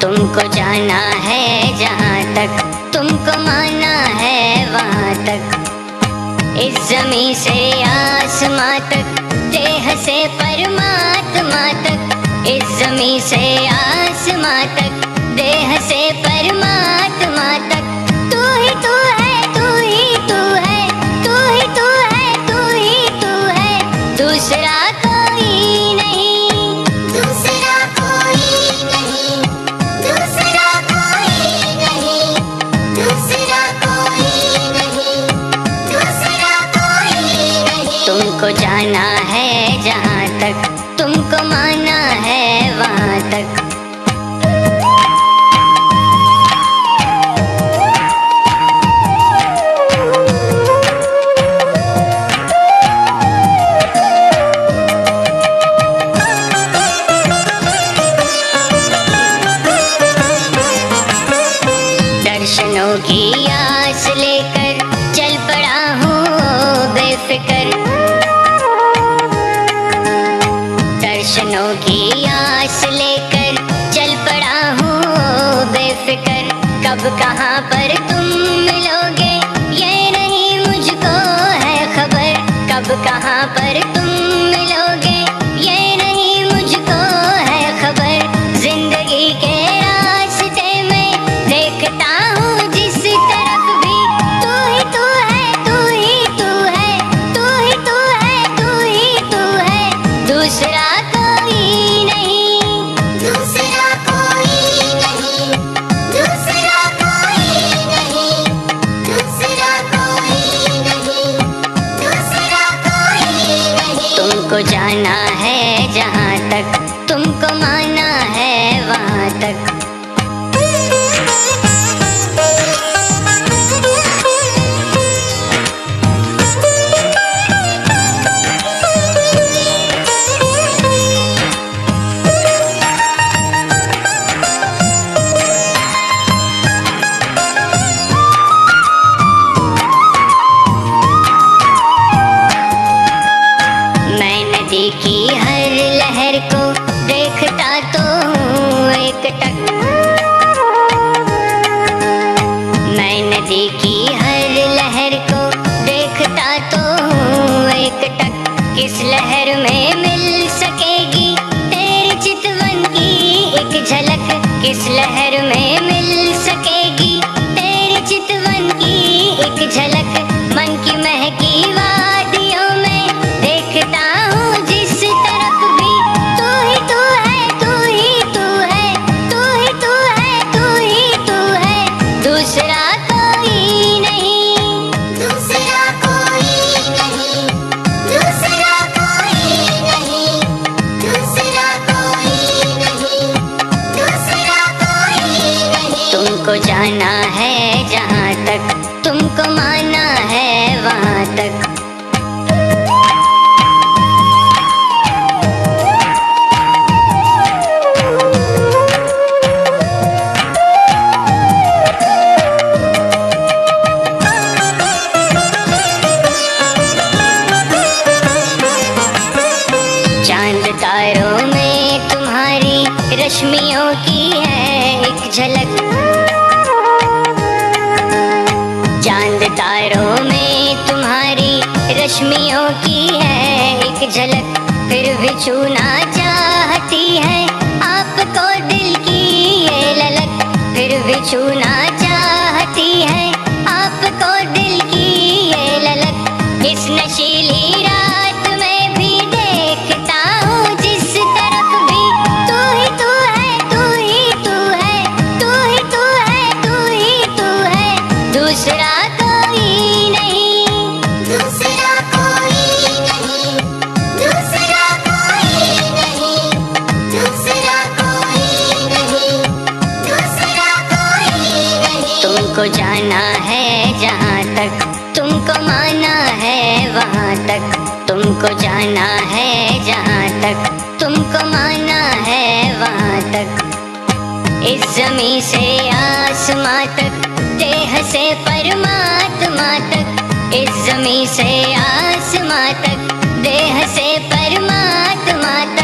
तुमको जाना है जहाँ तक, तुमको माना है वहाँ तक। इस ज़मीं से आसमां तक, देह से परमात्मा तक। इस ज़मीं से आसमां तक, देह से परमात्मा तक। तू ही तू है, तू ही तू है, तू ही तू है, तू ही तू है, दूसरा कोई नहीं, दूसरा कोई नहीं, दूसरा कोई नहीं, दूसरा कोई नहीं, दूसरा कोई नहीं। तुमको जाना है जहाँ तक, तुमको माना है वहाँ तक। दर्शनों की आस लेकर चल पड़ा हूँ बेफिक्र। दर्शनों की आस लेकर चल पड़ा हूँ बेफिक्र। कब कहाँ पर तुम मिलोगे ये नहीं मुझको है खबर। कब कहाँ पर तुम मिलोगे ये नहीं मुझको है खबर। जिंदगी के रास्ते में देखता हूँ जिस तरफ भी, तू ही तू है, तू ही तू है, तू ही तू है, तू ही तू है, दूसरा कोई नहीं, दूसरा कोई नहीं, दूसरा कोई नहीं, दूसरा कोई नहीं, दूसरा कोई नहीं। तुमको जाना है जहाँ तक, तुमको माना है वहाँ तक। मैं नदी की हर लहर को देखता तो हूँ एक टक। मैं नदी की हर लहर को देखता तो हूँ एक टक। किस लहर में मिल सकेगी तेरे चितवन की एक झलक। किस लहर में मिल सकेगी तेरे चितवन की एक झलक। मन की महकी वादियों में देखता हूँ जिस तरफ भी, तू ही तू है, तू ही तू है, तू ही तू है, तू ही तू है, दूसरा कोई नहीं, दूसरा कोई नहीं, दूसरा कोई नहीं, दूसरा कोई नहीं, दूसरा कोई नहीं। तुमको जाना है जहाँ तक, तुमको माना है वहाँ तक। चांद तारों में तुम्हारी रश्मियों की है एक झलक। चांद तारों में तुम्हारी रश्मियों की है एक झलक। फिर भी छूना चाहती है आपको दिल की ये ललक। फिर भी छूना चाहती है आपको दिल की ये ललक। इस नशीली रात में भी देखता हूँ जिस तरफ भी, तू ही तू है, तू ही तू है, तू ही तू है, तू ही तू है, दूसरा कोई नहीं, दूसरा कोई नहीं, दूसरा कोई नहीं, दूसरा कोई नहीं, दूसरा कोई नहीं। तुमको जाना है जहाँ तक, तुमको माना है वहाँ तक। तुमको जाना है जहाँ तक, तुमको माना है वहाँ तक। इस ज़मीं से आसमां तक, देह से परमात्मा तक। इस ज़मीं से आसमां तक, देह से परमात्मा तक।